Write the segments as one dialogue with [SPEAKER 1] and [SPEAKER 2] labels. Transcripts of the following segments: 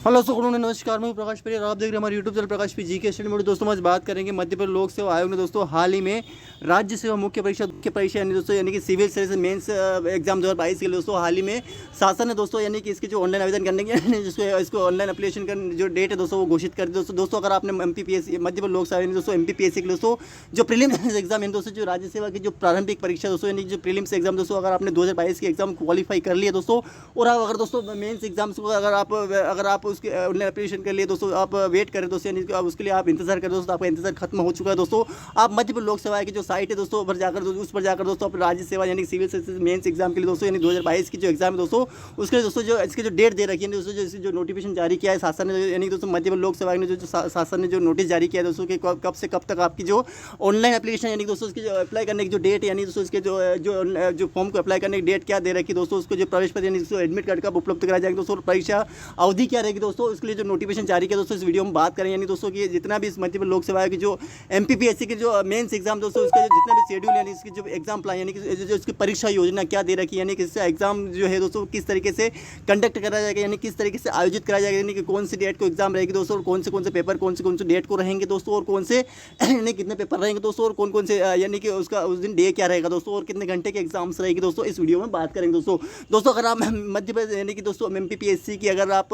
[SPEAKER 1] Hello सुखनू नमस्कार, मैं हूं प्रकाश परी और आप देख रहे हैं हमारे यूट्यूब चैनल प्रकाश पी जी के स्टडी मोड। दोस्तों आज बात करेंगे मध्य प्रदेश लोक सेवा आयोग ने दोस्तों हाल ही में राज्य सेवा मुख्य परीक्षा यानी दोस्तों यानी कि सिविल सर्विस मेंस एग्जाम 2022 के लिए दोस्तों हाल ही में शासन ने दोस्तों यानी कि इसकी जो ऑनलाइन आवेदन करने की जिसको इसको ऑनलाइन एप्लीकेशन का जो डेट है दोस्तों वो घोषित कर दी। दोस्तों अगर आपने MPPSC मध्य प्रदेश लोक सेवा यानी दोस्तों MPPSC के दोस्तों जो प्रीलिम्स एग्जाम है दोस्तों, जो राज्य सेवा की जो प्रारंभिक परीक्षा दोस्तों यानी जो प्रीलिम्स एग्जाम दोस्तों अगर आपने 2022 के एग्जाम क्वालिफाई कर लिया दोस्तों, और आप अगर दोस्तों मेंस एग्जाम्स को अगर आप उसके ऑनलाइन एप्लीकेशन के लिए दोस्तों आप वेट करें दोस्तों, यानी आप उसके लिए आप इंतजार करें दोस्तों, आपका इंतजार खत्म हो चुका है दोस्तों। आप मध्य प्रदेश लोक सेवा की जो साइट है दोस्तों उस पर जाकर दोस्तों आप राज्य सेवा यानी सिविल सर्विस मेंस एग्जाम के लिए दोस्तों यानी 2022 की जो एग्जाम है दोस्तों उसके लिए दोस्तों जो इसकी जो डेट दे रखी है दोस्तों, जो नोटिफिकेशन जारी किया है शासन ने यानी दोस्तों मध्य प्रदेश लोक सेवा ने जो शासन ने जो नोटिस जारी किया है दोस्तों कि कब से कब तक आपकी जो ऑनलाइन एप्लीकेशन यानी दोस्तों उसकी जो अप्लाई करने की जो डेट यानी दोस्तों इसके जो फॉर्म को अप्लाई करने की डेट क्या दे रखी है दोस्तों, उसको जो प्रवेश पत्र यानी एडमिट कार्ड कब उपलब्ध कराया जाएगा दोस्तों, परीक्षा अवधि क्या रहेगी दोस्तों, उसके लिए जो नोटिफिकेशन जारी किया दोस्तों इस वीडियो में बात करें। यानी दोस्तों कि जितना भी इस मध्य प्रदेश लोक सेवा की जो MPPSC के जो मेंस एग्जाम दोस्तों उसका जो जितना भी शेड्यूल यानी इसकी जो एग्जाम प्लान यानी कि जो इसकी परीक्षा योजना क्या दे रखी है, यानी कि इससे एग्जाम जो है दोस्तों किस तरीके से कंडक्ट करा जाएगा, यानी किस तरीके से आयोजित कराया जाएगा, यानी कि कौन सी डेट को एग्जाम रहेगी दोस्तों, और कौन से पेपर कौन से डेट को रहेंगे दोस्तों, और कौन से यानी कितने पेपर रहेंगे दोस्तों, और कौन से यानी कि उसका उस दिन डे क्या रहेगा दोस्तों, और कितने घंटे के एग्जाम्स रहेगी दोस्तों, इस वीडियो में बात करेंगे दोस्तों अगर आप मध्य प्रदेश यानी कि दोस्तों MPPSC की अगर आप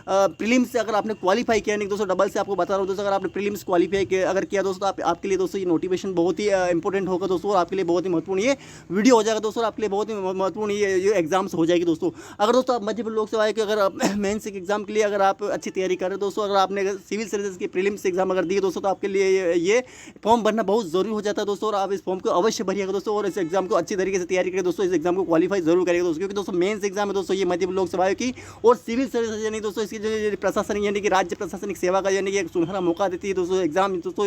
[SPEAKER 1] प्रीलिम्स से अगर आपने क्वालिफाई किया, नहीं दोस्तों डबल से आपको बता रहा हूँ दोस्तों, अगर आपने प्रीलिम्स क्वालिफाई अगर किया दोस्तों आपके लिए दोस्तों ये नोटिफिकेशन बहुत ही इंपॉर्टेंट होगा दोस्तों, और आपके लिए बहुत ही महत्वपूर्ण ये वीडियो हो जाएगा दोस्तों, और आपके लिए बहुत ही महत्वपूर्ण ये एग्जाम्स हो जाएगी दोस्तों। अगर दोस्तों आप मध्य प्रदेश लोक सेवा के अगर मेंस के एग्जाम के लिए अगर आप अच्छी तैयारी कर रहे हैं दोस्तों, अगर आपने सिविल सर्विसेज की प्रीलिम्स एग्जाम अगर दिए दोस्तों, तो आपके लिए ये फॉर्म भरना बहुत जरूरी हो जाता है दोस्तों, और आप इस फॉर्म को अवश्य भरिएगा दोस्तों, और इस एग्जाम को अच्छी तरीके से तैयारी करें दोस्तों, इस एग्जाम को क्वालिफाई जरूर करेगा दोस्तों, क्योंकि दोस्तों मेंस एग्जाम है दोस्तों ये मध्य प्रदेश लोक सेवा की और सिविल सर्विसेज यानी दोस्तों इसकी जो प्रशासनिक यानी कि राज्य प्रशासनिक सेवा का यानी कि एक सुनहरा मौका देती है दोस्तों एग्जाम दोस्तों।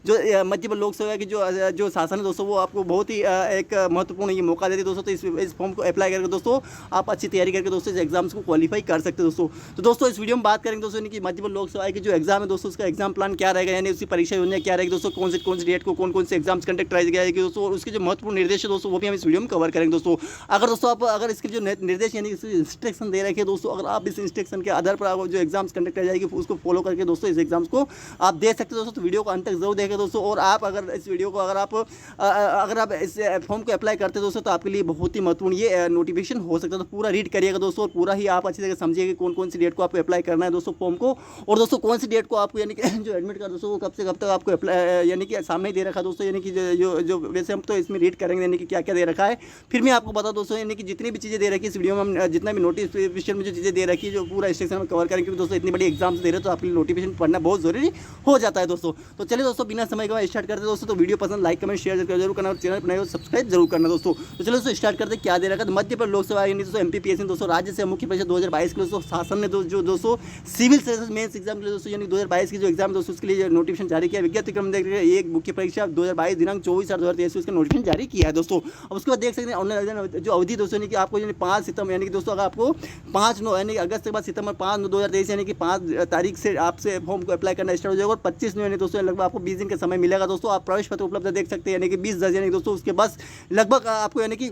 [SPEAKER 1] जो मध्य प्रदेश लोक सेवा की जो शासन है दोस्तों वो आपको बहुत ही एक महत्वपूर्ण ये मौका देती है दोस्तों, तो इस फॉर्म को अप्लाई करके दोस्तों आप अच्छी तैयारी करके दोस्तों इस एग्जाम्स को क्वालिफाई कर सकते हैं दोस्तों। तो दोस्तों इस वीडियो में बात करेंगे दोस्तों कि मध्य प्रदेश लोक सेवा की जो एग्जाम है दोस्तों उसका एग्जाम प्लान क्या रहेगा, यानी उसकी परीक्षा योजना क्या रहेगी दोस्तों, कौन सी डेट को कौन से एग्जाम्स कंडक्ट कराई जाएगी दोस्तों, और उसके जो महत्वपूर्ण निर्देश है दोस्तों वो भी हम इस वीडियो में कवर करेंगे दोस्तों। अगर दोस्तों आप अगर इसके जो निर्देश यानी इंस्ट्रक्शन दे रखे दोस्तों, अगर आप इस इंस्ट्रक्शन के आधार पर जो एग्जाम्स कंडक्ट कराई जाएगी उसको फॉलो करके दोस्तों इस एग्जाम्स को आप दे सकते हो दोस्तों, तो वीडियो को अंत तक जरूर देखें दोस्तों। और आप अगर इस वीडियो को अगर आप इस फॉर्म को अप्लाई करते दोस्तों तो आपके लिए बहुत ही महत्वपूर्ण ये नोटिफिकेशन हो सकता है, तो पूरा रीड करिएगा दोस्तों, और पूरा ही आप अच्छी तरह समझिएगा कौन सी डेट को आपको अप्लाई करना है दोस्तों फॉर्म को, और दोस्तों कौन सी डेट को आपको यानी कि जो एडमिट कार्ड दोस्तों वो कब से कब तक आपको अप्लाई यानी कि सामने ही दे रखा है दोस्तों, यानी कि जो वैसे हम तो इसमें रीड करेंगे यानी कि क्या क्या दे रखा है, फिर मैं आपको बता दोस्तों यानी कि जितनी भी चीज़ें दे रखी है इस वीडियो में हम जितना भी नोटिफिकेशन में जो चीज़ें दे रखी है जो पूरा स्टेशन में कवर करेंगे, दोस्तों इतनी बड़ी एग्जाम्स दे रहे हो तो आपके लिए नोटिफिकेशन पढ़ना बहुत जरूरी हो जाता है दोस्तों। तो चलिए दोस्तों बिना समय के स्टार्ट करते दोस्तों, तो वीडियो पसंद लाइक कमेंट शेयर जरूर करना, और चैनल बनाए सब्सक्राइब जरूर करना दोस्तों। तो चलो दोस्तों स्टार्ट करते क्या दे रखा है। तो मध्य प्रदेश लोक सेवा यानी दोस्तों MPPSC दोस्तों राज्य से मुख्य परीक्षा 2022 के दोस्तों शासन ने दोस्तों सिविल सर्विसेज मेंस एग्जाम के लिए दोस्तों यानी 2022 की जो एग्जाम दोस्तों उसके लिए नोटिफिकेशन जारी किया, विज्ञप्ति क्रम देख रहे एक मुख्य परीक्षा 2022 दिनांक 24/8/2023 उसका नोटिफिकेशन जारी किया है दोस्तों। अब उसके बाद देख सकते हैं ऑनलाइन जो अवधि दोस्तों यानी कि आपको यानी 5 सितंबर यानी कि दोस्तों अगर आपको 5/9 यानी अगस्त के बाद सितंबर 5/9/2023 यानी कि 5 तारीख से आपसे फॉर्म को अप्लाई करना स्टार्ट हो जाएगा, और 25 यानी दोस्तों लगभग आपको 20 दिन का समय मिलेगा दोस्तों। आप प्रवेश पत्र उपलब्ध देख सकते हैं यानी कि 20 यानी दोस्तों उसके बस लगभग आपको यानी कि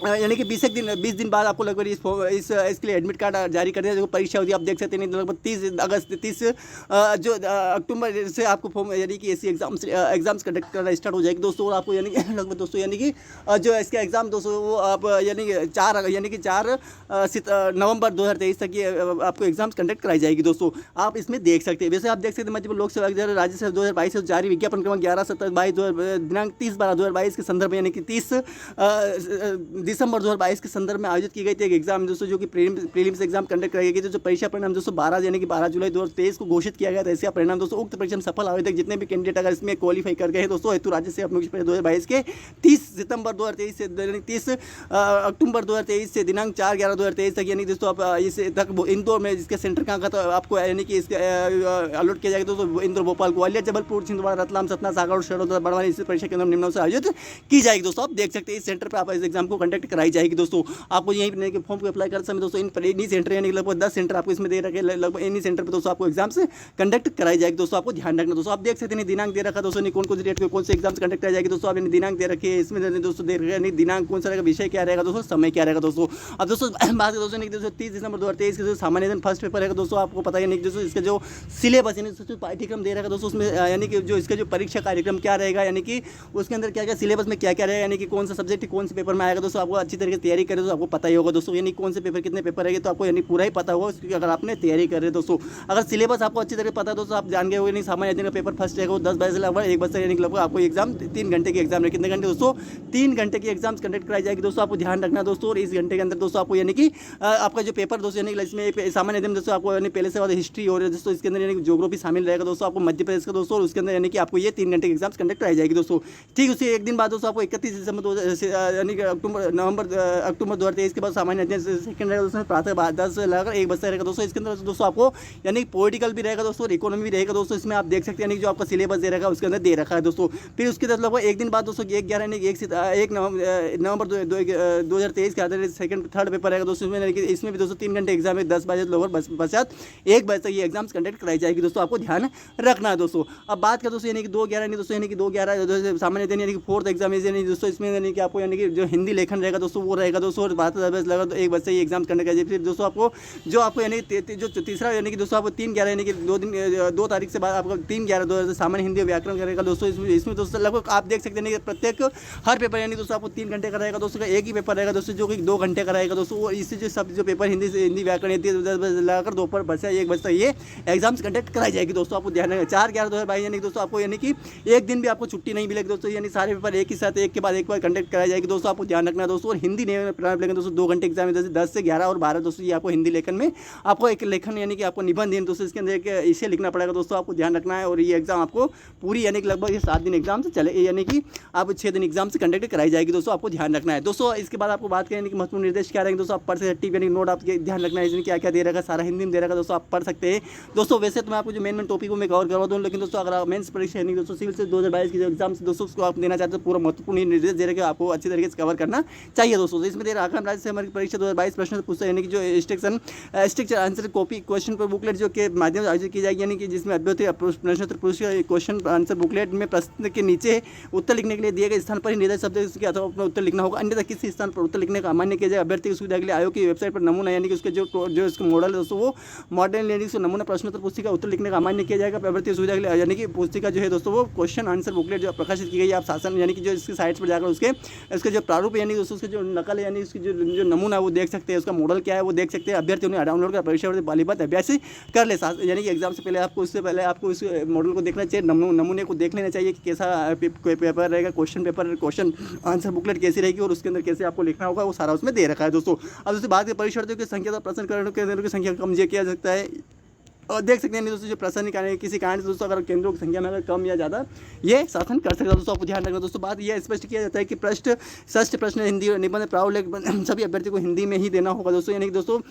[SPEAKER 1] 20 दिन बाद आपको लगभग इसके लिए एडमिट कार्ड जारी कर दिया, जो परीक्षा होती है आप देख सकते हैं लगभग 30 जो अक्टूबर से आपको फॉर्म यानी कि ऐसी एग्जाम्स कंडक्ट करना स्टार्ट हो जाएगी दोस्तों, और आपको यानी कि लगभग दोस्तों यानी कि जो इसका एग्जाम दोस्तों वो आप यानी कि 4 नवंबर 2023 तक ये आपको एग्जाम्स कंडक्ट कराई जाएगी दोस्तों, आप इसमें देख सकते हैं। वैसे आप देख सकते हैं मध्य प्रदेश लोक सेवा राज्य सेवा 2022 से जारी विज्ञापन क्रमांक 11/27/22 दिनांक 30/12/2022 के संदर्भ में यानी कि 30 दिसंबर 2022 के संदर्भ में आयोजित की गई थी एक एग्जाम दोस्तों, जो कि प्रीलिम्स एग्जाम कंडक्ट कराई गई थी, जो परीक्षा परिणाम दोस्तों 12 यानी कि 12 जुलाई 2023 को घोषित किया गया था। इसका परिणाम दोस्तों उक्त परीक्षा में सफल आवेदक जितने भी कैंडिडेट अगर इसमें क्वालिफाई कर गए हैं दोस्तों हेतु राज्य से मुख्य परीक्षा 2022 के 30 सितंबर 2023 से 30 अक्टूबर 2023 से दिनांक 4/11/2023 तक यानी दोस्तों आप इस तक इंदौर में इसका सेंटर कहाँ का, तो आपको यानी कि इसका अलॉट किया जाएगा दोस्तों इंदौर, भोपाल, ग्वालियर, जबलपुर, छिंदवाड़ा, रतलाम, सतना, सागर और शहडोल, बड़वानी इस परीक्षा केंद्र निम्नों से आयोजित की जाएगी दोस्तों। आप देख सकते हैं इस सेंटर पर आप इस एग्जाम को कंडक्ट कंडक्ट कराई जाएगी दोस्तों। आपको यहीं पर फॉर्म को अप्लाई करते समय दोस्तों इन्हीं सेंटर यानी लगभग 10 सेंटर आपको इसमें दे रखे, लगभग इन्हीं सेंटर पर दोस्तों आपको एग्जाम्स कंडक्ट कराई जाएगी दोस्तों। आपको ध्यान रखना दोस्तों। आप देख सकते हैं दिनांक दे रखा दोस्तों, कौन कौन सी डेट को कौन से एग्जाम्स कंडक्ट कराई जाएगी दोस्तों। आप दिनांक दे रखे हैं इसमें दोस्तों दे रखे हैं दिनांक कौन सा रहेगा, विषय क्या रहेगा दोस्तों, समय क्या रहेगा दोस्तों। अब दोस्तों बात करें दोस्तों 30 दिसंबर 2023 के जो सामान्य दिन फर्स्ट पेपर है दोस्तों, आपको पता है दोस्तों इसका जो सिलेबस यानी जो पाठ्यक्रम दे रखा है दोस्तों, उसमें यानी कि जो इसका जो परीक्षा कार्यक्रम क्या रहेगा, यानी कि उसके अंदर क्या क्या सिलेबस में क्या क्या रहेगा, यानी कि कौन सा सब्जेक्ट कौन से पेपर में आएगा दोस्तों। आपको अच्छी तरीके से तैयारी करें तो आपको पता ही होगा दोस्तों, यानी कौन से पेपर कितने पेपर रहेंगे तो आपको यानी पूरा ही पता होगा अगर आपने तैयारी कर रहे हैं दोस्तों। अगर सिलेबस आपको अच्छी तरह पता है दोस्तों, आप जान गए होंगे नहीं सामान्य दिन का पेपर फर्स्ट रहेगा 10 बजे से लगभग 1 बजे से, यानी कि लगभग आपको एग्जाम 3 घंटे की एग्जाम है। कितने घंटे दोस्तों, 3 घंटे की एग्जाम्स कंडक्ट कराई जाएगी दोस्तों। आपको ध्यान रखना दोस्तों। और इस घंटे के अंदर दोस्तों आपको यानी कि आपका जो पेपर दोस्तों यानी इसमें सामान्य दिन दोस्तों आपको यानी पहले से बाद हिस्ट्री और दोस्तों इसके अंदर यानी ज्योग्राफी शामिल रहेगा दोस्तों। आपको मध्य प्रदेश का दोस्तों, और उसके अंदर यानी कि आपको ये 3 घंटे की एग्जाम्स कंडक्ट कराई जाएगी दोस्तों। ठीक उसी एक दिन बाद दोस्तों आपको 31 दिसंबर यानी कि अक्टूबर 2023 के बाद सामान्य अध्ययन सेकंड रहेगा दोस्तों, प्रातः 10 से लेकर 1 बजे रहेगा दोस्तों। इसके अंदर दोस्तों आपको यानी पॉलिटिकल भी रहेगा दोस्तों और इकोनॉमी भी रहेगा दोस्तों। इसमें आप देख सकते हैं यानी जो आपका सिलेबस दे रखा है उसके अंदर दे रखा है दोस्तों। फिर उसके बाद लगभग एक दिन बाद दोस्तों 1 नवंबर 2023 के आधार सेकंड थर्ड पेपर रहेगा दोस्तों। इसमें भी दोस्तों 3 घंटे एग्जाम है, 10 बजे लोअर पश्चात 1 बजे तक ये एग्जाम्स कंडक्ट कराई जाएगी दोस्तों। आपको ध्यान रखना है दोस्तों। अब बात करें दोस्तों यानी कि 2/11 नहीं दोस्तों, यानी कि 2/11 सामान्य दिन यानी कि 4th एग्जाम यानी दोस्तों इसमें यानी कि आपको यानी कि जो हिंदी लेखन रहेगा दोस्तों वो रहेगा दोस्तों। और 12 लगा तो 1 बजे से ये एग्जाम कंडक्ट कराई जाएगी। फिर दोस्तों आपको जो आपको यानी जो तीसरा यानी कि दोस्तों आपको 3/11 यानी कि 2 तारीख से बाद आपको 3/11 सामान्य हिंदी व्याकरण करेगा दोस्तों। इसमें दोस्तों लगभग आप देख सकते हैं कि प्रत्येक हर पेपर यानी दोस्तों आपको 3 घंटे का रहेगा दोस्तों। एक ही पेपर रहेगा दोस्तों जो कि 2 घंटे का रहेगा दोस्तों। और इससे जो सब जो पेपर हिंदी व्याकरण 10 बजे लगाकर दोपहर 12 से 1 बजे तक ये एग्जाम्स कंडक्ट कराई जाएगी दोस्तों। आपको ध्यान रखना 4/11/2022 यानी दोस्तों आपको यानी कि एक दिन भी आपको छुट्टी नहीं मिलेगी दोस्तों, यानी सारे पेपर एक ही साथ एक के बाद एक बार कंडक्ट कराई जाएगी दोस्तों। आपको ध्यान रखना दोस्तों। और हिंदी लेखन दोस्तों 2 घंटे एग्जाम है, 10 से 11 और 12 दोस्तों ये आपको हिंदी लेखन में आपको एक लेखन यानी कि आपको निबंध है दोस्तों, इसके अंदर एक इसे लिखना पड़ेगा दोस्तों। आपको ध्यान रखना है। और ये एग्जाम आपको पूरी यानी कि लगभग ये 7 दिन एग्जाम से चले, यानी कि आप 6 दिन एग्जाम से कंडक्ट कराई जाएगी दोस्तों। आपको ध्यान रखना है दोस्तों। इसके बाद आपको बात करें कि महत्वपूर्ण निर्देश क्या रहेंगे दोस्तों। आप पढ़ सकते हैं यानी नोट आपके ध्यान रखना है, इसमें क्या क्या दे रखा है सारा हिंदी में दे रखा है दोस्तों, आप पढ़ सकते हैं दोस्तों। वैसे तो मैं आपको जो मेन टॉपिक को मैं कवर करवा दूँ, लेकिन दोस्तों अगर आप मेंस परीक्षा यानी दोस्तों सिविल से 2022 की जो एग्जाम दोस्तों उसको आप देना चाहते हैं पूरा महत्वपूर्ण निर्देश दे रखे आपको अच्छी तरीके से कवर करना चाहिए दोस्तों। इसमें दे रखा राज्य से हमारी परीक्षा 2022 प्रश्न पूछता है, यानी कि जो स्ट्रिक्चर आंसर कॉपी क्वेश्चन पर बुकलेट जो के माध्यम से आयोजित की जाएगी, यानी कि जिसमें अभ्यर्थी प्रश्नोत्तर क्वेश्चन आंसर बुकलेट में प्रश्न के नीचे उत्तर लिखने के लिए दिए गए स्थान पर ही निर्धारित शब्द के अथवा अपना उत्तर लिखना होगा, अन्यथा किसी स्थान पर उत्तर लिखने का अमान्य किया जाए। अभ्यर्थी की सुविधा के लिए आयोग की वेबसाइट पर नमूना यानी कि उसके जो इसका मॉडल है दोस्तों वो मॉडल यानी कि नमूना प्रश्नोत्तर पुस्तिका उत्तर लिखने का अमान्य किया जाएगा। अभ्यर्थी की सुविधा के लिए यानी कि पुस्तिका जो है दोस्तों वो क्वेश्चन आंसर बुकलेट जो प्रकाशित की गई है आप शासन यानी कि जो इसकी साइट्स पर जाकर उसके जो प्रारूप यानी दोस्तों उसके जो नकल है यानी उसकी जो नमूना है वो देख सकते हैं, उसका मॉडल क्या है वो देख सकते हैं। अभ्यर्थी उन्हें डाउनलोड कर परीक्षा बालीबात अभ्यास कर ले, यानी कि एग्जाम से पहले आपको उससे पहले आपको इस मॉडल को देखना चाहिए, नमूने को देख लेना चाहिए कि कैसा पेपर रहेगा, क्वेश्चन आंसर बुकलेट कैसी रहेगी और उसके अंदर कैसे आपको लिखना होगा वो सारा उसमें दे रखा है दोस्तों। अब उसके बाद परीक्षार्थियों की संख्या प्रश्न केंद्रों की संख्या कम किया जा सकता है और देख सकते हैं दोस्तों जो प्रश्न निकालने किसी कारण से दोस्तों अगर केंद्रों की संख्या में अगर कम या ज़्यादा ये शासन कर सकता है दोस्तों। आपको ध्यान रखना दोस्तों। बात यह स्पष्ट किया जाता है कि षष्ठ प्रश्न हिंदी और निबंध प्रारूप सभी अभ्यर्थी को हिंदी में ही देना होगा दोस्तों, यानी कि दोस्तों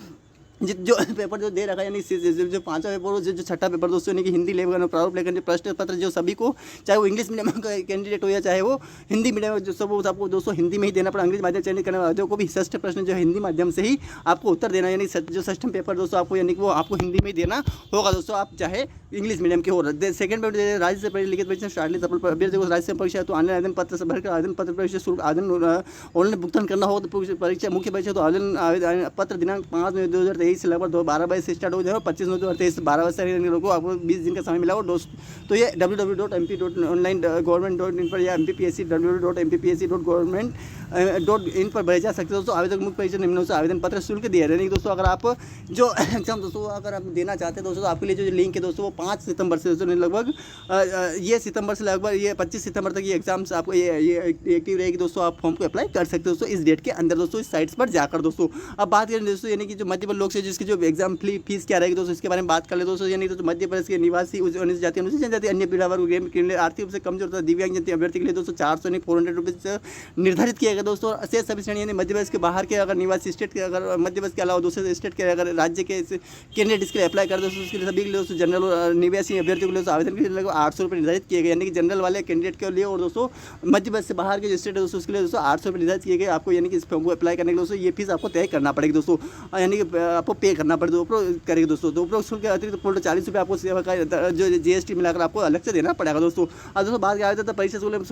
[SPEAKER 1] जो पेपर जो दे रखा है यानी जो 5वां पेपर हो जो 6ठा पेपर दोस्तों यानी कि हिंदी लेवल प्रारूप लेकर जो प्रश्न पत्र जो सभी को चाहे वो इंग्लिश मीडियम का कैंडिडेट हो या चाहे वो हिंदी मीडियम जो सब आपको दोस्तों हिंदी में ही देना पड़ा। अंग्रेजी माध्यम चयनित करने वालों को भी षष्ठ प्रश्न जो हिंदी माध्यम से ही आपको उत्तर देना, यानी जो षष्ठम पेपर दोस्तों आपको यानी कि वो आपको हिंदी में ही देना होगा दोस्तों, आप चाहे इंग्लिश मीडियम के हो। सेकंड पेपर राज्य से लिखित परीक्षा स्टार्टली अभ्यर्थी को राज्य से परीक्षा तो ऑनलाइन आवेदन पत्र से भरकर आवेदन पत्र परीक्षा शुल्क आवेदन ऑनलाइन भुगतान करना होगा। तो परीक्षा मुख्य परीक्षा तो आवेदन पत्र दिनांक 5 मई 2023 से लगभग 12 बजे से स्टार्ट हो जाएगा, 25 मई 2023 12 बजे से लोगों को आपको 20 दिन का समय मिला दोस्तों। तो ये www.mp.online.in पर या MPPSC www.mpsc.government.in पर भेजा सकते हो दोस्तों। आवेदक मुख्य परीक्षा निम्न से आवेदन पत्र शुल्क दिया रहेगा दोस्तों। अगर आप जो एग्जाम दोस्तों अगर आप देना चाहते हैं दोस्तों तो आपके लिए जो लिंक है दोस्तों वो 5 सितंबर से दोस्तों लगभग ये सितंबर से लगभग ये 25 सितंबर तक ये एग्जाम्स आपको ये एक्टिव रहेगी दोस्तों। आप फॉर्म को अप्लाई कर सकते हो दोस्तों इस डेट के अंदर दोस्तों इस साइट्स पर जाकर दोस्तों। अब बात करें दोस्तों यानी कि जो मल्टीपल लोक इसके जिसकी जो एग्जाम फीस क्या रहेगी दोस्तों इसके बारे में बात कर ले दोस्तों। यानी दोस्तों मध्य प्रदेश के निवासी अनुसूचित जाति अनुसूचित जनजाति अन्य पीढ़ा वर्ग के लिए आर्थिक रूप से कमजोर तथा दिव्यांग जनता अभ्यर्थी के लिए दोस्तों 400 नहीं 400 रुपये निर्धारित किया गया दोस्तों। शेष सभी श्रेणी यानी मध्य प्रदेश के बाहर के अगर निवासी स्टेट के अगर मध्य प्रदेश के अलावा दूसरे स्टेट के अगर राज्य के कैंडिडेट इसके लिए अप्लाई कर दोस्तों उसके लिए सभी के लिए दोस्तों जनरल और निवासी अभ्यर्थियों के लिए आवेदन के लिए लगभग 800 रुपये निर्धारित किए गए। यानी कि जनरल वाले कैंडिडेट के लिए और दोस्तों मध्य प्रदेश से बाहर के जो स्टेट है दोस्तों उसके लिए दोस्तों 800 रुपये निर्धारित किए गए आपको। यानी कि इस फॉर्म को अप्लाई करने के लिए दोस्तों ये फीस आपको तय करना पड़ेगी दोस्तों, यानी कि आपको पे करना पड़ेगा करेगा दोस्तों। तो उपरोक्त शुल्क के अतिरिक्त 40 रुपये आपको सेवा का जो GST मिलाकर आपको अलग से देना पड़ेगा दोस्तों। और दोस्तों बात किया जाता है परीक्षा शुल्क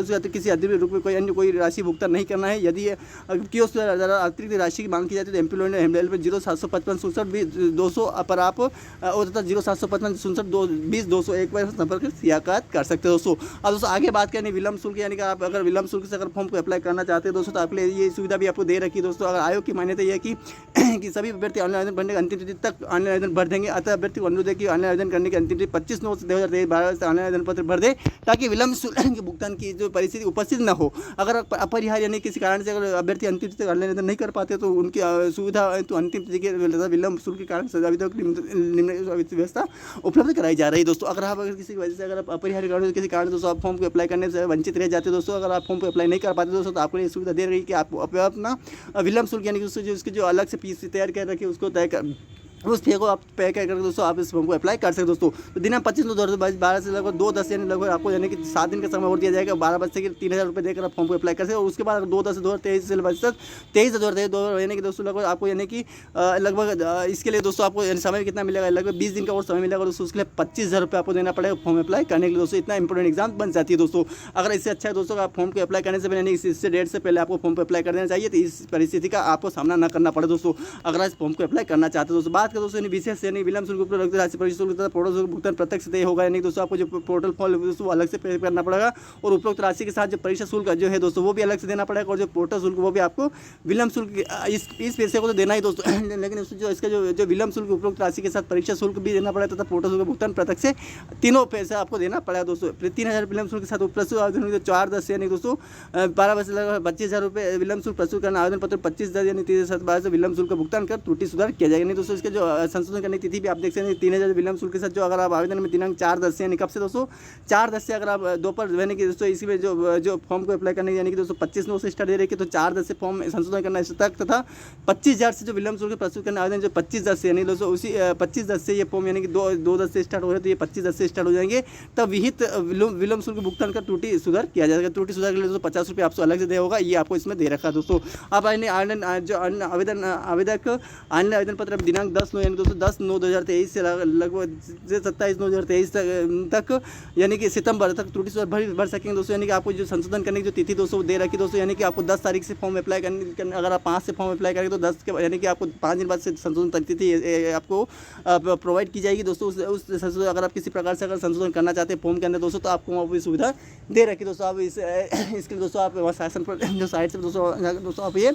[SPEAKER 1] से किसी अतिरिक्त रुपये कोई राशि भुगतान नहीं करना है। यदि कियोस्क अतिरिक्त राशि की मांग की जाती है तो एम्प्लॉयमेंट 0755 200 पर आप और तथा 0755 20 200 एक बार संपर्क मुलाकात कर सकते हो दोस्तों। अब दोस्तों आगे बात करें विलम्ब शुल्क, यानी कि आप अगर विलम्ब शुल्क से अगर फॉर्म को अप्लाई करना चाहते हैं दोस्तों तो आपके लिए ये सुविधा भी आपको दे रखी है दोस्तों। अगर आयोग की मान्यता यह है कि सभी अभ्यर्थी ऑनलाइन आवेदन भरने की अंतिम तिथि तक ऑनलाइन आवेदन भर देंगे। अतः अभ्यर्थी को अनुरोध है कि ऑनलाइन आवेदन करने की अंतिम तिथि 25/9/2023 से ऑनलाइन आवेदन पत्र भर दे ताकि विलम्ब शुल्क के भुगतान की जो परिस्थिति उपस्थित न हो। अगर अपरिहार्य यानी किसी कारण से अगर अभ्यर्थी अंतिम तिथि तक ऑनलाइन आवेदन नहीं कर पाते तो उनकी सुविधा तो अंतिम तिथि के विलम्ब शुल्क के कारण अभी तक व्यवस्था उपलब्ध कराई जा रही है दोस्तों। अगर किसी वजह से अगर अपरिहार्य कारण से किसी कारण दोस्तों आप फॉर्म को अप्लाई करने से वंचित रह जाते दोस्तों, अगर आप फॉर्म को अप्लाई नहीं कर पाते दोस्तों तो आपको ये सुविधा दे रही है कि आप अपना विलम्ब शुल्क यानी कि उसकी जो अलग से फीस तैयार कर रखी है उसको तय कर उस फी को आप पे करके दोस्तों आप इस फॉर्म को अप्लाई कर सकते दोस्तों। तो दिनांक 25/9/2022 12 से लगभग 2:10 यानी लगभग आपको यानी कि 7 दिन का समय और दिया जाएगा। 12 बजे से 3000 रुपये देकर आप फॉर्म को अप्लाई कर सकते और उसके बाद 2:10/2023 से 23/2023 यानी कि दोस्तों लगभग आपको यानी कि लगभग इसके लिए दोस्तों आपको समय कितना मिलेगा, लगभग 20 दिन का और समय मिलेगा दोस्तों। उसके लिए 25,000 रुपये आपको देना पड़ेगा फॉर्म अप्लाई करने के लिए दोस्तों। इतना इंपॉर्टेंट एग्जाम बन जाती है दोस्तों। अगर इससे अच्छा है दोस्तों आप फॉर्म को अप्लाई करने से पहले इससे डेट से पहले आपको फॉर्म को अप्लाई कर देना चाहिए तो इस परिस्थिति का आपको सामना न करना पड़े दोस्तों अगर इस फॉर्म को अप्लाई करना चाहते हैं दोस्तों। बात करें दोस्तों विशेष यानी विलम्ब शुल्क उपलब्ध राशि परीक्षा शुल्क तथा पोर्टल शुल्क भुगतान प्रत्यक्ष तय होगा। यानी दोस्तों आपको जो पोर्टल फॉर्म दोस्तों अलग से पे करना पड़ेगा और उपरोक्त राशि के साथ जो परीक्षा शुल्क जो है दोस्तों वो भी अलग से देना पड़ेगा और जो पोर्टल शुल्क वो भी आपको विलम्ब शुल्क इस पैसे को तो देना ही दोस्तों लेकिन इसका जो विलम्ब शुल्क उपरोक्त राशि के साथ परीक्षा शुल्क भी देना पड़ेगा तथा पोर्टल शुल्क भुगतान प्रत्यक्ष से तीनों पैसे आपको देना पड़ेगा दोस्तों। 3000 विलम्ब शुल्क के साथ प्रस्तुत आवेदन 4/10 यानी दोस्तों 12 बजे लगभग 25,000 रुपये विलम्ब शुल्क प्रस्तुत करना आवेदन पत्र 25/10 यानी 30/12 से विलम्ब शुल्क का भुगतान कर त्रुटि सुधार किया जाएगा। नहीं दोस्तों इसके जो संशोधन करने की तिथि भी आप देख सकते हैं 3000 विलम्ब शुल्क के साथ जो अगर आप आवेदन में दिनांक 4/10 यानी कब से दोस्तों 4/10 से अगर आप दोपहर यानी कि दोस्तों इसी में जो फॉर्म को अप्लाई करने यानी कि दोस्तों 25/9 से स्टार्ट दे रही है तो 4/10 से फॉर्म संशोधन करना तक तथा 25,000 से जो विलम्ब शुल्क प्रस्तुत करना आवेदन जो 25/10 से यानी दोस्तों उसी 25/10 से ये फॉर्म यानी कि 2/10 से स्टार्ट हो रहे तो ये 25/10 से स्टार्ट हो जाएंगे तब विहित विलम्ब शुल्क भुगतान का त्रुटि सुधार किया जाएगा। त्रुटि सुधार के लिए दोस्तों 50 रुपये आपको अलग से दिया होगा, ये आपको इसमें दे रखा है दोस्तों। अब ऑनलाइन जो आवेदक ऑनलाइन आवेदन पत्र दिनांक 10/9 यानी दोस्तों 10/9/2023 से लगभग 27/9/2023 तक यानी कि सितंबर तक त्रुटि सुधार भर सकेंगे दोस्तों। यानी कि आपको जो संशोधन करने की जो तिथि दोस्तों दे रखी दोस्तों यानी कि आपको 10 तारीख से फॉर्म अप्लाई करने अगर आप 5 से फॉर्म अप्लाई करेंगे तो 10 के यानी कि आपको 5 दिन बाद से संशोधन तिथि आपको प्रोवाइड की जाएगी दोस्तों। उस संशोधन अगर आप किसी प्रकार से अगर संशोधन करना चाहते हैं फॉर्म के अंदर दोस्तों तो आपको वहाँ पर सुविधा दे रखी दोस्तों। आप इसके लिए दोस्तों आप शासन पर जो साइट से दोस्तों आप ये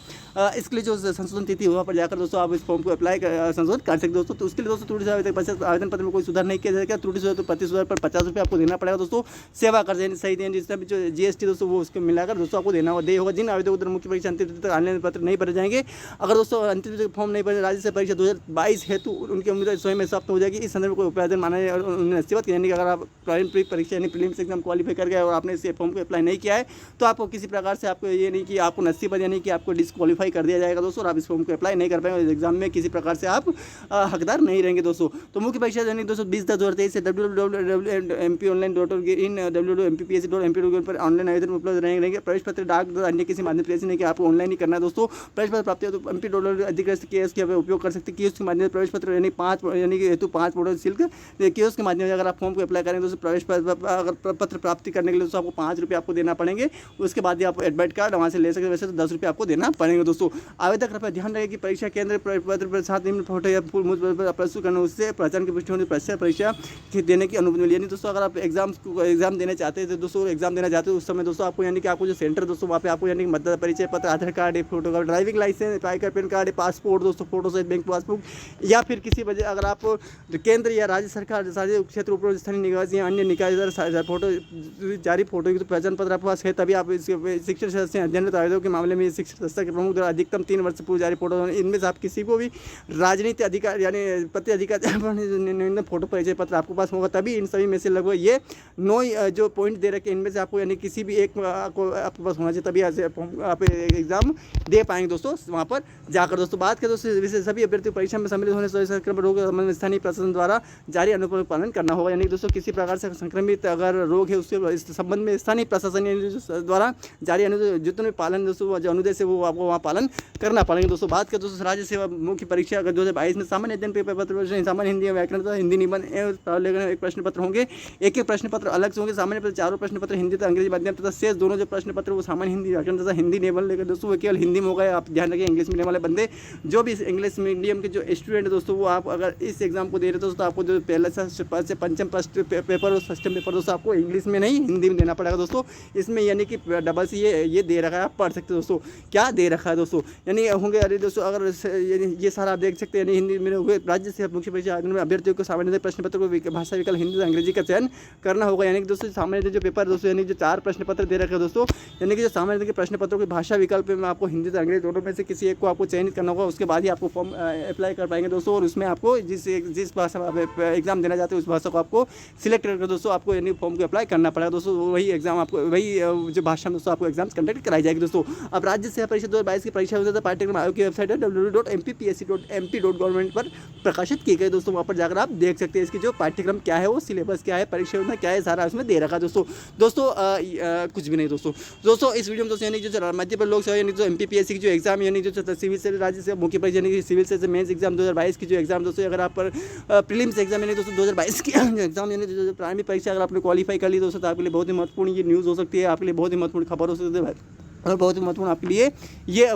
[SPEAKER 1] इसके लिए जो संशोधन तिथि वहाँ पर जाकर दोस्तों आप इस फॉर्म को अप्लाई संशोधन कर सकते दोस्तों। तो उसके लिए दोस्तों त्रुटि सुधार आवेदन पत्र में कोई सुधार नहीं किया जाएगा। त्रुटि सुधार तो प्रति सुधार पर 50 रुपये आपको देना पड़ेगा दोस्तों। सेवा कर देने सही देने जितना भी जो GST दोस्तों वो उसको मिलाकर दोस्तों आपको देना होगा। जिन आवेदकों द्वारा मुख्य परीक्षा अंतिम तिथि तक ऑनलाइन पत्र नहीं भरे जाएंगे, अगर दोस्तों अंतिम तिथि फॉर्म नहीं भरे राज्य से परीक्षा 2022 हेतु उनकी उम्मीद स्वयं में समाप्त हो जाएगी। इस संदर्भ में कोई उपायन माना है और उन्हें नसीबत यानी कि अगर आप प्राइमरी परीक्षा यानी प्रीलिम्स एग्जाम क्वालिफाई कर गए और आपने इस फॉर्म को अप्लाई नहीं किया है तो आपको किसी प्रकार से आपको ये नहीं कि आपको नसीबत यानी कि आपको डिस्क्वालीफाई कर दिया जाएगा दोस्तों और आप इस फॉर्म को अप्लाई नहीं कर पाएंगे। इस एग्जाम में किसी प्रकार से आप हकदार नहीं रहेंगे दोस्तों। तो मुख्य परीक्षा यानी दोस्तों 20/10/2023 से www.mponline.org इन www.mpsc.mp.org पर ऑनलाइन आवेदन उपलब्ध रहेंगे। प्रवेश पत्र डाक अन्य किसी माध्यम से नहीं कि आपको ऑनलाइन ही करना है दोस्तों। प्रवेश पत्र प्राप्ति तो mp.org अधिकृत कियोस्क का उपयोग कर सकते हैं। कियोस्क के माध्यम से प्रवेश पत्र यानी 5 यानी कि हेतु 5 पोर्टल शुल्क कियोस्क के माध्यम से अगर आप फॉर्म को अप्लाई करेंगे दोस्तों प्रवेश पत्र प्राप्ति करने के लिए दोस्तों आपको 5 रुपये आपको देना पड़ेंगे। उसके बाद ही आप एडमिट कार्ड वहाँ से ले सकते हैं, वैसे तो 10 रुपये आपको देना पड़ेंगे दोस्तों। आवेदक कृपया ध्यान रखें कि परीक्षा केंद्र पत्र के साथ निम्न फोटो या फुल प्रस्तुत करने उससे पहचान की पुष्टि होने परीक्षा देने की अनुमति मिली। यानी दोस्तों अगर आप एग्जाम देना चाहते हैं तो दोस्तों एग्जाम देना चाहते हैं उस समय दोस्तों आपको यानी कि आपको जो सेंटर दोस्तों वहाँ पे आपको यानी कि मतदाता परिचय पत्र, Aadhaar card, photo card, driving licence, I card, PAN card, passport दोस्तों, फोटो सहित बैंक पासबुक या फिर किसी वजह अगर आप केंद्र या राज्य सरकार साझे क्षेत्र उपरोक्त स्थानीय निवासी या अन्य निकाय द्वारा फोटो जारी फोटो की तो पहचान पत्र आपके पास है तभी आप शिक्षण सदस्य अध्ययनरत आवेदकों के मामले में शिक्षण संस्था के प्रमुख द्वारा अधिकतम 3 वर्ष पूर्व जारी फोटो, इनमें से आप किसी को भी राजनीति अधिकार यानी प्रति अधिकार फोटो परिचय पत्र आपके पास होगा, तभी इन सभी में से लगभग ये 9 जो पॉइंट दे रखे इनमें से आपको यानी किसी भी एक आपके पास होना चाहिए, तभी आप एग्जाम दे पाएंगे दोस्तों वहाँ पर जाकर। दोस्तों बात करें दोस्तों सभी अभ्यर्थी परीक्षा में सम्मिलित होने से रोग संबंध में स्थानीय प्रशासन द्वारा जारी अनुपालन पालन करना होगा। यानी दोस्तों किसी प्रकार से संक्रमित अगर रोग है उसके इस संबंध में स्थानीय प्रशासन द्वारा जारी जितने पालन दोस्तों जो अनुदेश है वो आपको वहाँ पालन करना पड़ेगा। दोस्तों बात करें दोस्तों राज्य सेवा मुख्य परीक्षा अगर 2022 में सामान्य अध्ययन पेपर पत्र, सामान्य हिंदी व्याकरण तथा हिंदी निबंध एक प्रश्न पत्र होंगे, एक प्रश्न पत्र अलग से होंगे। सामान्य पत्र 4 प्रश्न पत्र हिंदी तथा अंग्रेजी माध्यम तथा शेष दोनों जो प्रश्न पत्र वो सामान्य हिंदी व्याकरण तथा हिंदी निबंध लेकर दोस्तों वो केवल हिंदी में होगा। आप ध्यान रखिए इंग्लिश मीडियम वाले बंदे जो भी इंग्लिश मीडियम के जो स्टूडेंट दोस्तों वो आप अगर इस एग्जाम को दे रहे हो तो आपको जो पहले से पंचम पेपर और षष्ठम पेपर दोस्तों आपको इंग्लिश में नहीं हिंदी में देना पड़ेगा दोस्तों। इसमें यानी कि डबल सी ये दे रखा है, आप पढ़ सकते हो दोस्तों क्या दे रखा है दोस्तों, यानी होंगे अरे दोस्तों अगर ये सारा आप देख सकते हैं यानी हिंदी में हुए राज्य से मुख्य परीक्षा में अभ्यर्थियों को सामान्य प्रश्न पत्र को भाषा विकल्प हिंदी और अंग्रेजी का चयन करना होगा। यानी कि दोस्तों सामान्य जो पेपर दोस्तों यानी जो 4 प्रश्न पत्र दे रखे हैं दोस्तों, यानी कि जो सामान्य के प्रश्न पत्रों की भाषा विकल्प में आपको हिंदी और अंग्रेजी दोनों में से किसी एक को आपको चयनित करना होगा। उसके बाद ही आपको फॉर्म अप्लाई कर पाएंगे दोस्तों, और उसमें आपको जिस भाषा में आप एग्जाम देना चाहते हैं उस भाषा को आपको सिलेक्ट करके दोस्तों आपको यानी फॉर्म को अप्लाई करना पड़ेगा दोस्तों। वही एग्जाम आपको वही जो भाषा में दोस्तों आपको एग्जाम कंडक्ट कराई जाएगी दोस्तों। अब राज्य सेवा परीक्षा 2022 की परीक्षा होता है पाठ्यक्रम आयोग की वेबसाइट है www.mpsc.mp.gov पर प्रकाशित की गई दोस्तों। वहाँ पर जाकर आप देख सकते हैं इसकी जो पाठ्यक्रम क्या है, वो सिलेबस क्या है, परीक्षा में क्या है, सारा उसमें दे रखा दोस्तों। कुछ भी नहीं दोस्तों इस वीडियो में दोस्तों यानी जो मध्य प्रदेश लोक सेवा यानी जो MPPSC की जो एग्जाम यानी जो सिविल से राज्य से मुख्य परीक्षा यानी सिविल से मेंस एग्जाम 2022 की जो एग्जाम दोस्तों अगर आप पर प्रीलिम्स एग्जाम यानी दोस्तों 2022 की एग्जाम यानी जो प्राइमरी परीक्षा अगर आपने क्वालिफाई कर ली दोस्तों तो आपके लिए बहुत ही महत्वपूर्ण ये न्यूज़ हो सकती है, आपके लिए बहुत ही महत्वपूर्ण खबर हो सकती है और बहुत ही महत्वपूर्ण आपके लिए ये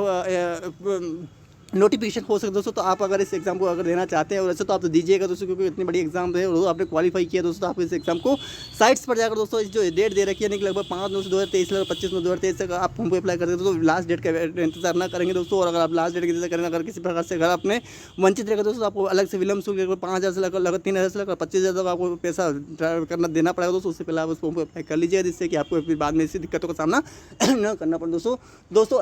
[SPEAKER 1] नोटिफिकेशन हो सकता है दोस्तों। तो आप अगर इस एग्जाम को अगर देना चाहते हैं और ऐसे तो आप तो दीजिएगा दोस्तों, क्योंकि इतनी बड़ी एग्जाम है और आपने क्वालिफाई किया दोस्तों, तो आप इस एग्जाम को साइट्स पर जाकर दोस्तों जो डेट दे रखी है यानी कि लगभग 5/9/2023 लगभग 25/9/2023 तक आप फॉर्म को अप्लाई करते हैं दोस्तों। लास्ट डेट का इंतजार ना करेंगे दोस्तों, और अगर आप लास्ट डेट का इंतजार करेंगे अगर किसी प्रकार से अगर आपने वंचित रहेगा दोस्तों आपको अलग से विलम्ब शुल्क 5,000 से लगभग 3,000 से लगभग 25,000 तक आपको पैसा करना देना पड़ेगा दोस्तों। उससे पहले आप उस फॉर्म को अप्लाई कर लीजिएगा, जिससे कि आपको फिर बाद में इसी दिक्कतों का सामना न करना पड़े दोस्तों।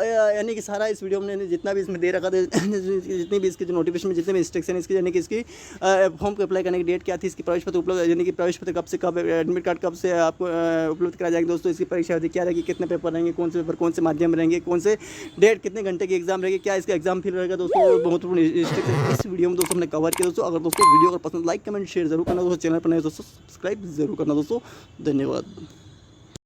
[SPEAKER 1] यानी कि सारा इस वीडियो में जितना भी इसमें दे रखा था, जितनी भी इसके जो नोटिफिकेशन में जितने भी इंस्ट्रक्शन इसकी यानी कि इसकी फॉर्म को अप्लाई करने की डेट क्या थी, इसकी प्रवेश पत्र उपलब्ध यानी कि प्रवेश पत्र कब से कब, एडमिट कार्ड कब से आपको उपलब्ध कराया जाएगा दोस्तों, इसकी परीक्षा अवधि क्या रहेगी, कितने पेपर रहेंगे, कौन से पेपर कौन से माध्यम रहेंगे, कौन से डेट कितने घंटे की एग्जाम रहेगी, क्या इसका एग्जाम फील रहेगा दोस्तों। महत्वपूर्ण इंस्ट्रक्शन इस वीडियो में दोस्तों हमने कवर किया दोस्तों। अगर दोस्तों वीडियो अगर पसंद लाइक कमेंट शेयर जरूर करना दोस्तों, चैनल पर नए दोस्तों सब्सक्राइब जरूर करना दोस्तों। धन्यवाद।